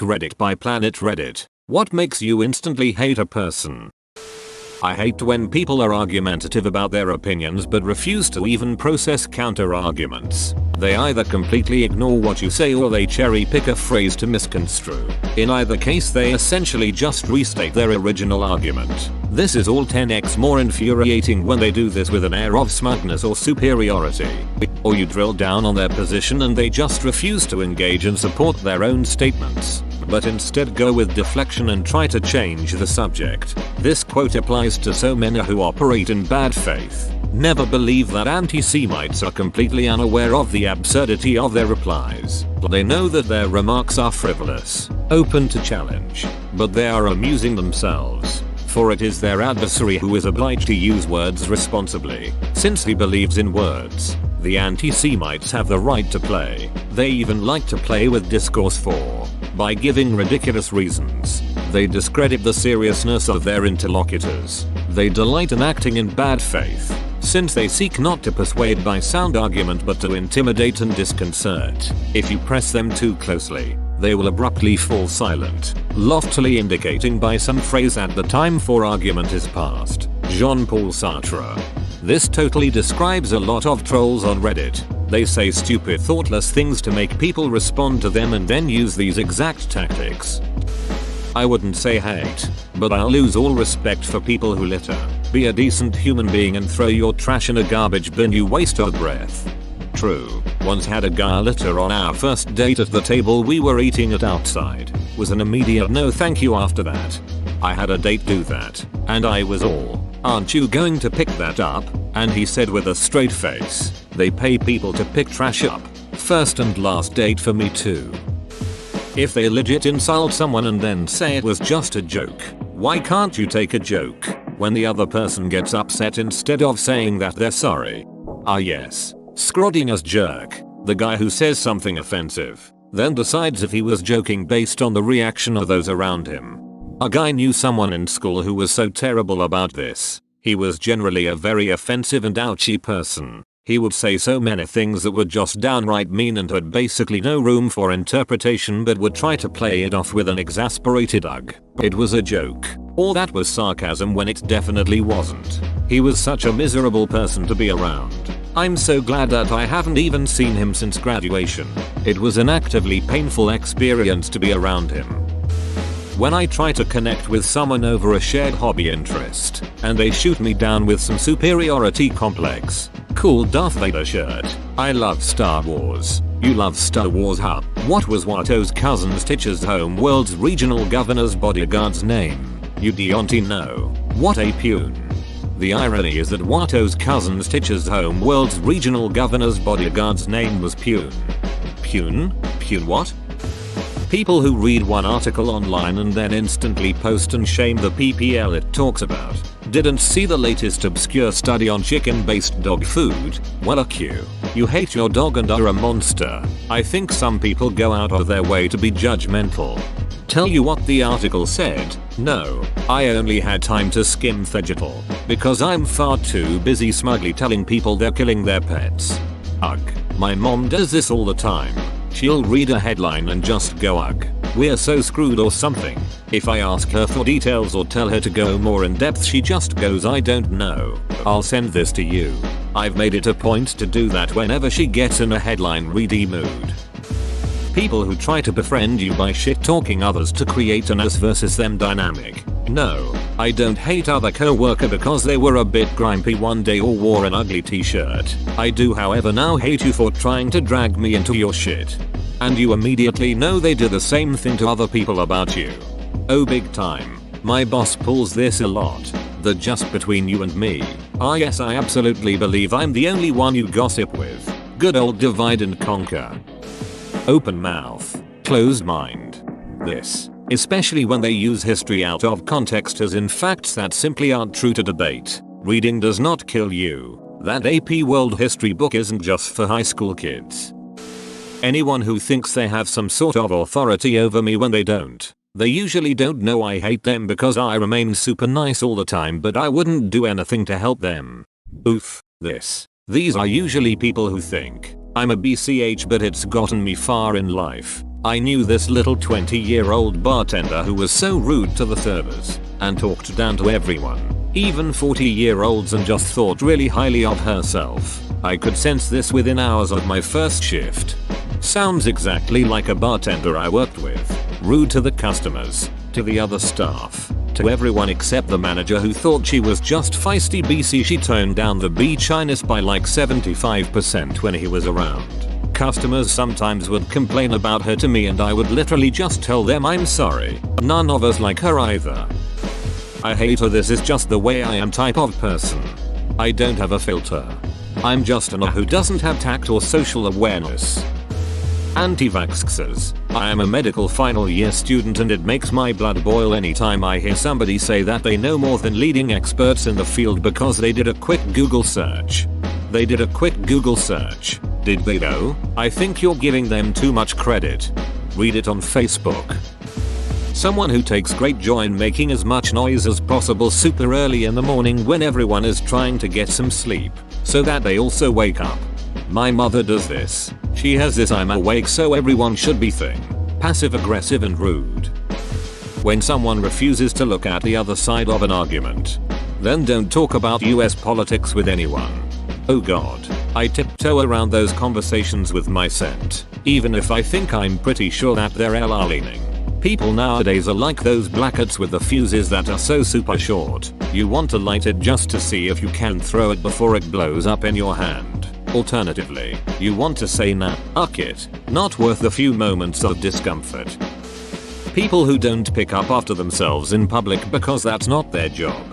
Reddit by Planet Reddit. What makes you instantly hate a person? I hate when people are argumentative about their opinions but refuse to even process counter arguments. They either completely ignore what you say or they cherry pick a phrase to misconstrue. In either case they essentially just restate their original argument. This is all 10x more infuriating when they do this with an air of smugness or superiority. Or you drill down on their position and they just refuse to engage and support their own statements, but instead go with deflection and try to change the subject. This quote applies to so many who operate in bad faith. Never believe that anti-Semites are completely unaware of the absurdity of their replies. They know that their remarks are frivolous, open to challenge, but they are amusing themselves. For it is their adversary who is obliged to use words responsibly. Since he believes in words, the anti-Semites have the right to play. They even like to play with discourse for. By giving ridiculous reasons, they discredit the seriousness of their interlocutors. They delight in acting in bad faith, since they seek not to persuade by sound argument but to intimidate and disconcert. If you press them too closely, they will abruptly fall silent, loftily indicating by some phrase that the time for argument is past. Jean-Paul Sartre. This totally describes a lot of trolls on Reddit. They say stupid, thoughtless things to make people respond to them and then use these exact tactics. I wouldn't say hate, but I'll lose all respect for people who litter. Be a decent human being and throw your trash in a garbage bin, you waste of breath. True. Once had a guy litter on our first date at the table we were eating at outside. Was an immediate no thank you after that. I had a date do that, and I was all, aren't you going to pick that up? And he said with a straight face, they pay people to pick trash up. First and last date for me too. If they legit insult someone and then say it was just a joke, why can't you take a joke when the other person gets upset instead of saying that they're sorry? Ah yes, Scrodinger jerk, the guy who says something offensive, then decides if he was joking based on the reaction of those around him. A guy knew someone in school who was so terrible about this. He was generally a very offensive and ouchy person. He would say so many things that were just downright mean and had basically no room for interpretation but would try to play it off with an exasperated ugh. It was a joke. Or that was sarcasm when it definitely wasn't. He was such a miserable person to be around. I'm so glad that I haven't even seen him since graduation. It was an actively painful experience to be around him. When I try to connect with someone over a shared hobby interest, and they shoot me down with some superiority complex. Cool Darth Vader shirt. I love Star Wars. You love Star Wars, huh? What was Watto's cousin Stitch's home world's regional governor's bodyguard's name? You don't know. What a pune. The irony is that Watto's cousin Stitch's home world's regional governor's bodyguard's name was Pune. Pune? Pune what? People who read one article online and then instantly post and shame the PPL it talks about. Didn't see the latest obscure study on chicken-based dog food? Well, you hate your dog and are a monster. I think some people go out of their way to be judgmental. Tell you what the article said? No, I only had time to skim Vegetal, because I'm far too busy smugly telling people they're killing their pets. Ugh, my mom does this all the time. She'll read a headline and just go ugh, we're so screwed or something. If I ask her for details or tell her to go more in depth she just goes I don't know. I'll send this to you. I've made it a point to do that whenever she gets in a headline ready mood. People who try to befriend you by shit talking others to create an us versus them dynamic. No, I don't hate other co-worker because they were a bit grumpy one day or wore an ugly t-shirt. I do however now hate you for trying to drag me into your shit. And you immediately know they do the same thing to other people about you. Oh big time. My boss pulls this a lot. The just between you and me. Ah yes, I absolutely believe I'm the only one you gossip with. Good old divide and conquer. Open mouth, closed mind. This, especially when they use history out of context as in facts that simply aren't true to debate. Reading does not kill you. That AP World History book isn't just for high school kids. Anyone who thinks they have some sort of authority over me when they don't. They usually don't know I hate them because I remain super nice all the time but I wouldn't do anything to help them. Oof, these are usually people who think I'm a BCH but it's gotten me far in life. I knew this little 20-year-old bartender who was so rude to the servers and talked down to everyone, even 40-year-olds, and just thought really highly of herself. I could sense this within hours of my first shift. Sounds exactly like a bartender I worked with. Rude to the customers, to the other staff, to everyone except the manager, who thought she was just feisty BC. She toned down the B-shyness by like 75% when he was around. Customers sometimes would complain about her to me and I would literally just tell them I'm sorry. None of us like her either. I hate her. This is just the way I am type of person. I don't have a filter. I'm just an who doesn't have tact or social awareness. Anti-vaxxers. I am a medical final year student and it makes my blood boil anytime I hear somebody say that they know more than leading experts in the field because they did a quick Google search. Did they though? I think you're giving them too much credit. Read it on Facebook. Someone who takes great joy in making as much noise as possible super early in the morning when everyone is trying to get some sleep, so that they also wake up. My mother does this. She has this I'm awake so everyone should be thing. Passive aggressive and rude. When someone refuses to look at the other side of an argument, then don't talk about US politics with anyone. Oh god, I tiptoe around those conversations with my scent, even if I think I'm pretty sure that they're LR leaning. People nowadays are like those blackouts with the fuses that are so super short, you want to light it just to see if you can throw it before it blows up in your hand. Alternatively, you want to say nah, uck it, not worth the few moments of discomfort. People who don't pick up after themselves in public because that's not their job.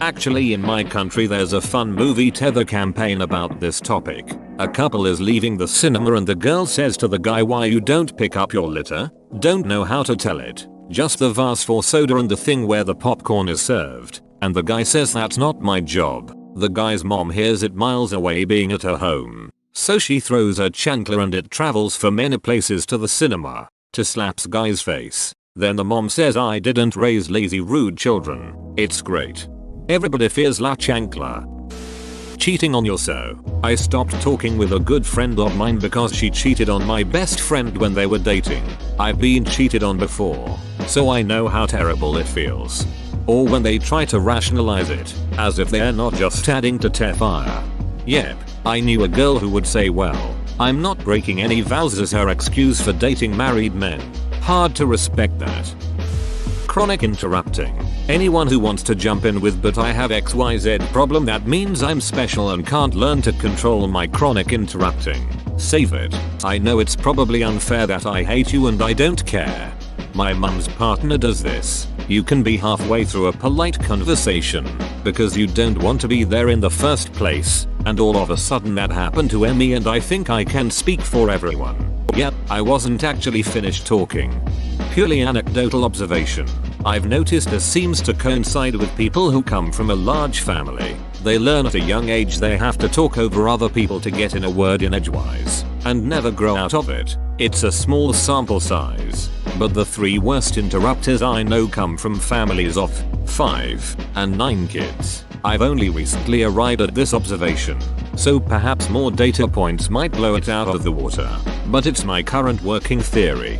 Actually, in my country there's a fun movie Tether campaign about this topic. A couple is leaving the cinema and the girl says to the guy, why you don't pick up your litter? Don't know how to tell it. Just the vase for soda and the thing where the popcorn is served. And the guy says that's not my job. The guy's mom hears it miles away being at her home. So she throws her chancla and it travels for many places to the cinema to slaps guy's face. Then the mom says, I didn't raise lazy rude children. It's great. Everybody fears la chancla. Cheating on your so. I stopped talking with a good friend of mine because she cheated on my best friend when they were dating. I've been cheated on before, so I know how terrible it feels. Or when they try to rationalize it, as if they're not just adding to fire. Yep, I knew a girl who would say, well, I'm not breaking any vows as her excuse for dating married men. Hard to respect that. Chronic interrupting. Anyone who wants to jump in with but I have XYZ problem, that means I'm special and can't learn to control my chronic interrupting. Save it. I know it's probably unfair that I hate you and I don't care. My mum's partner does this. You can be halfway through a polite conversation because you don't want to be there in the first place, and all of a sudden that happened to Emmy, and I think I can speak for everyone. Yep, I wasn't actually finished talking. Purely anecdotal observation. I've noticed this seems to coincide with people who come from a large family. They learn at a young age they have to talk over other people to get in a word in edgewise, and never grow out of it. It's a small sample size, but the 3 worst interrupters I know come from families of 5 and 9 kids. I've only recently arrived at this observation, so perhaps more data points might blow it out of the water, but it's my current working theory.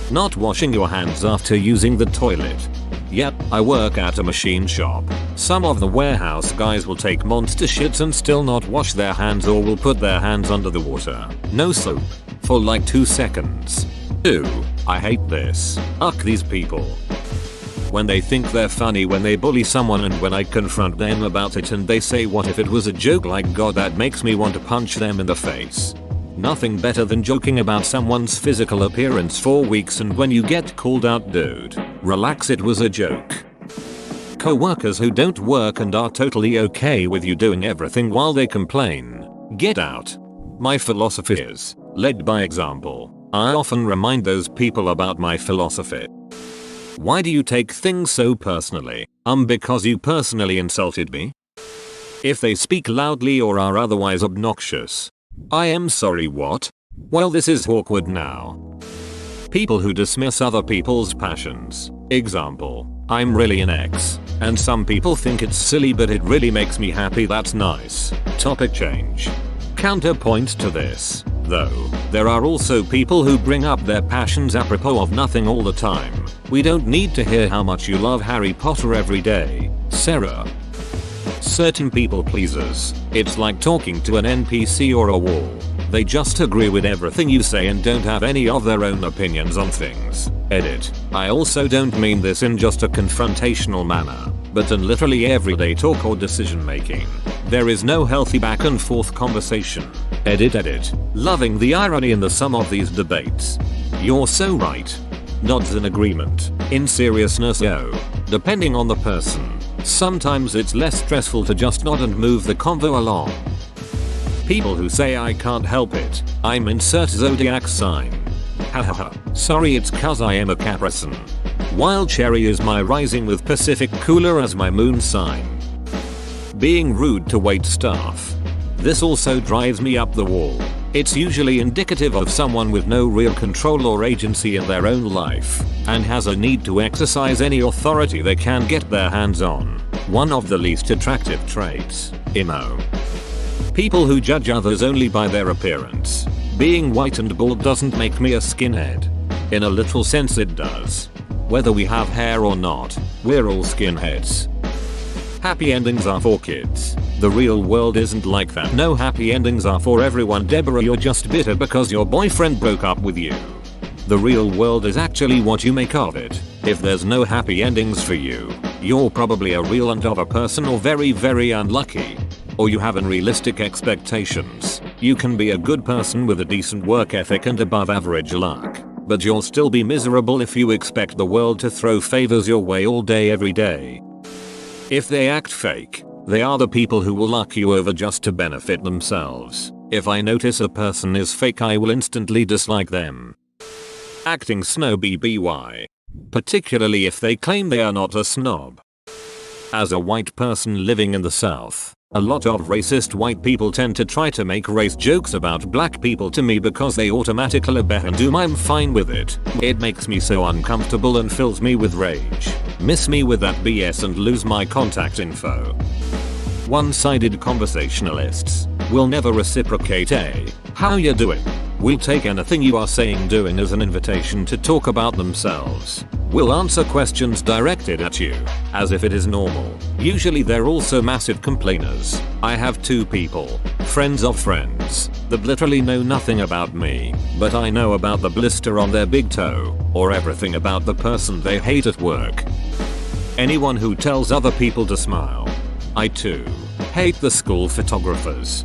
Not washing your hands after using the toilet. Yep, I work at a machine shop. Some of the warehouse guys will take monster shits and still not wash their hands, or will put their hands under the water, no soap, for like 2 seconds. Ew, I hate this. Uck these people. When they think they're funny when they bully someone, and when I confront them about it and they say what if it was a joke, like god, that makes me want to punch them in the face. Nothing better than joking about someone's physical appearance for weeks and when you get called out, dude, relax, it was a joke. Co-workers who don't work and are totally okay with you doing everything while they complain. Get out. My philosophy is, led by example. I often remind those people about my philosophy. Why do you take things so personally? Because you personally insulted me? If they speak loudly or are otherwise obnoxious. I am sorry, what? Well, this is awkward now. People who dismiss other people's passions. Example, I'm really an ex, and some people think it's silly but it really makes me happy, that's nice. Topic change. Counterpoint to this. Though, there are also people who bring up their passions apropos of nothing all the time. We don't need to hear how much you love Harry Potter every day, Sarah. Certain people pleasers. It's like talking to an NPC or a wall. They just agree with everything you say and don't have any of their own opinions on things. Edit. I also don't mean this in just a confrontational manner, but in literally everyday talk or decision making. There is no healthy back and forth conversation. Edit. Loving the irony in the sum of these debates. You're so right. Nods in agreement. In seriousness though, depending on the person, sometimes it's less stressful to just nod and move the convo along. People who say I can't help it, I'm insert zodiac sign. Hahaha, sorry it's cuz I am a Capricorn. Wild Cherry is my rising with Pacific Cooler as my moon sign. Being rude to wait staff. This also drives me up the wall. It's usually indicative of someone with no real control or agency in their own life, and has a need to exercise any authority they can get their hands on. One of the least attractive traits. Emo. People who judge others only by their appearance. Being white and bald doesn't make me a skinhead. In a literal sense it does. Whether we have hair or not, we're all skinheads. Happy endings are for kids. The real world isn't like that. No happy endings are for everyone. Deborah, you're just bitter because your boyfriend broke up with you. The real world is actually what you make of it. If there's no happy endings for you, you're probably a real and of a person or very unlucky. Or you have unrealistic expectations. You can be a good person with a decent work ethic and above average luck, but you'll still be miserable if you expect the world to throw favors your way all day every day. If they act fake, they are the people who will luck you over just to benefit themselves. If I notice a person is fake, I will instantly dislike them. Acting snobby by. Particularly if they claim they are not a snob. As a white person living in the South, a lot of racist white people tend to try to make race jokes about black people to me because they automatically assume I'm fine with it. It makes me so uncomfortable and fills me with rage. Miss me with that BS and lose my contact info. One-sided conversationalists will never reciprocate a "how you doing?" Will take anything you are saying doing as an invitation to talk about themselves. Will answer questions directed at you as if it is normal. Usually they're also massive complainers. I have two people, friends of friends, that literally know nothing about me, but I know about the blister on their big toe, or everything about the person they hate at work. Anyone who tells other people to smile. I too hate the school photographers.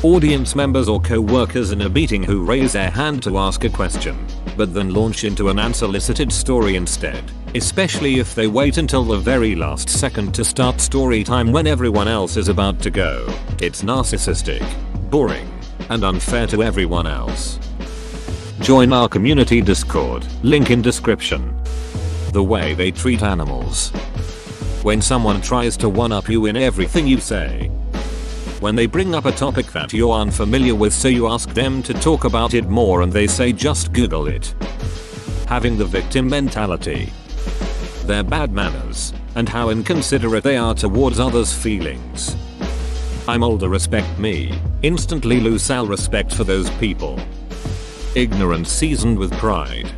Audience members or co-workers in a meeting who raise their hand to ask a question, but then launch into an unsolicited story instead, especially if they wait until the very last second to start story time when everyone else is about to go. It's narcissistic, boring, and unfair to everyone else. Join our community Discord, link in description. The way they treat animals. When someone tries to one-up you in everything you say. When they bring up a topic that you're unfamiliar with, so you ask them to talk about it more and they say just Google it. Having the victim mentality. Their bad manners, and how inconsiderate they are towards others' feelings. I'm older, respect me. Instantly lose all respect for those people. Ignorance seasoned with pride.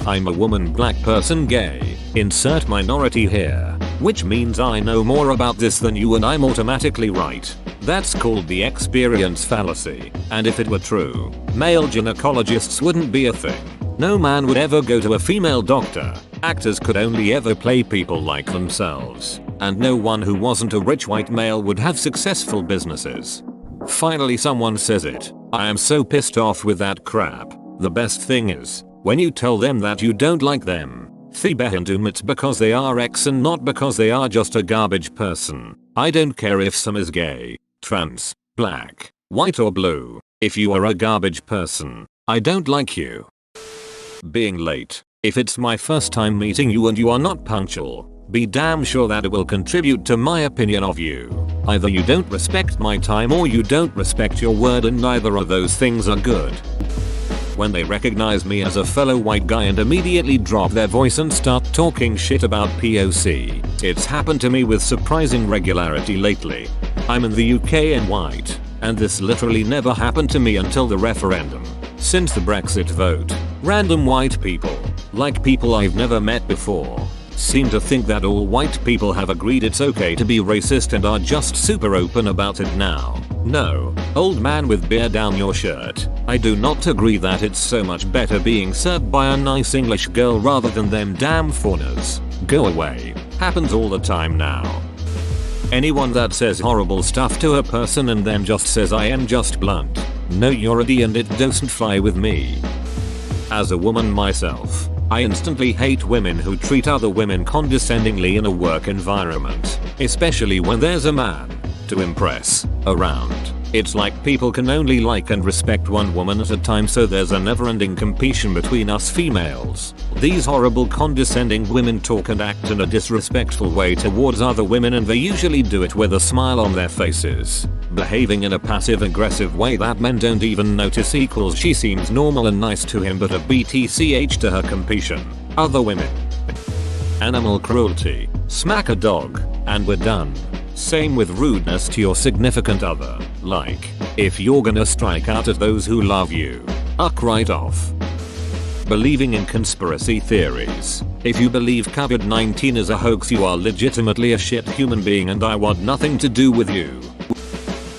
I'm a woman, black person, gay. Insert minority here. Which means I know more about this than you and I'm automatically right. That's called the experience fallacy, and if it were true, male gynecologists wouldn't be a thing. No man would ever go to a female doctor. Actors could only ever play people like themselves, and no one who wasn't a rich white male would have successful businesses. Finally someone says it. I am so pissed off with that crap. The best thing is, when you tell them that you don't like them, it's because they are X and not because they are just a garbage person. I don't care if some is gay, trans, black, white or blue. If you are a garbage person, I don't like you. Being late. If it's my first time meeting you and you are not punctual, be damn sure that it will contribute to my opinion of you. Either you don't respect my time or you don't respect your word, and neither of those things are good. When they recognize me as a fellow white guy and immediately drop their voice and start talking shit about POC. It's happened to me with surprising regularity lately. I'm in the UK and white. And this literally never happened to me until the referendum. Since the Brexit vote, random white people, like people I've never met before, seem to think that all white people have agreed it's okay to be racist and are just super open about it now. No, old man with beard down your shirt, I do not agree that it's so much better being served by a nice English girl rather than them damn foreigners. Go away. Happens all the time now. Anyone that says horrible stuff to a person and then just says I am just blunt. No, you're a D and it doesn't fly with me. As a woman myself, I instantly hate women who treat other women condescendingly in a work environment, especially when there's a man to impress around. It's like people can only like and respect one woman at a time, so there's a never-ending competition between us females. These horrible condescending women talk and act in a disrespectful way towards other women, and they usually do it with a smile on their faces. Behaving in a passive-aggressive way that men don't even notice equals she seems normal and nice to him, but a BTCH to her competition. Other women. Animal cruelty. Smack a dog, and we're done. Same with rudeness to your significant other. Like, if you're gonna strike out at those who love you, right off. Believing in conspiracy theories. If you believe COVID-19 is a hoax, you are legitimately a shit human being and I want nothing to do with you.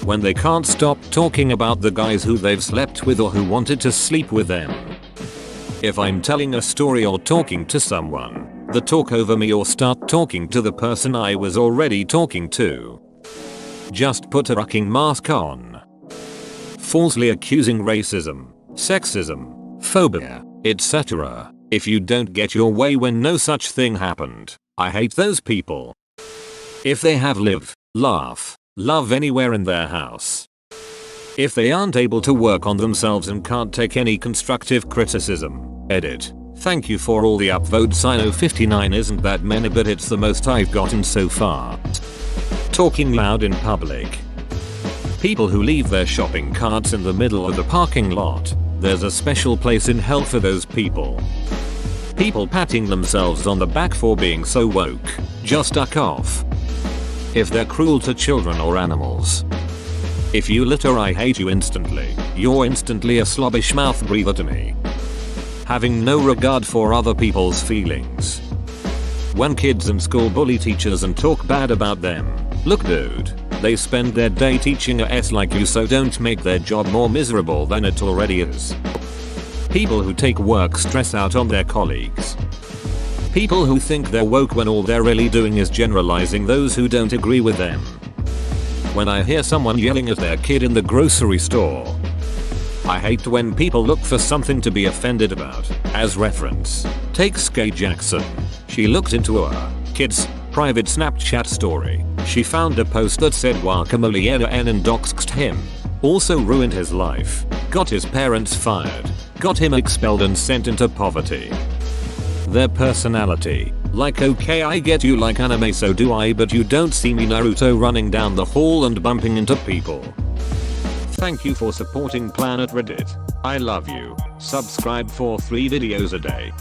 When they can't stop talking about the guys who they've slept with or who wanted to sleep with them. If I'm telling a story or talking to someone, they talk over me or start talking to the person I was already talking to. Just put a fucking mask on. Falsely accusing racism, sexism, phobia, etc. if you don't get your way when no such thing happened. I hate those people. If they have live, laugh, love anywhere in their house. If they aren't able to work on themselves and can't take any constructive criticism, edit. Thank you for all the upvotes. I know 59 isn't that many, but it's the most I've gotten so far. Talking loud in public. People who leave their shopping carts in the middle of the parking lot. There's a special place in hell for those people. People patting themselves on the back for being so woke. Just duck off. If they're cruel to children or animals. If you litter, I hate you instantly. You're instantly a slobbish mouth breather to me. Having no regard for other people's feelings. When kids in school bully teachers and talk bad about them. Look dude, they spend their day teaching a S like you, so don't make their job more miserable than it already is. People who take work stress out on their colleagues. People who think they're woke when all they're really doing is generalizing those who don't agree with them. When I hear someone yelling at their kid in the grocery store. I hate when people look for something to be offended about. As reference, take Sky Jackson. She looked into her kid's private Snapchat story. She found a post that said Guacamole and doxed him. Also ruined his life. Got his parents fired. Got him expelled and sent into poverty. Their personality. Like, okay, I get you like anime, so do I, but you don't see me Naruto running down the hall and bumping into people. Thank you for supporting Planet Reddit. I love you. Subscribe for 3 videos a day.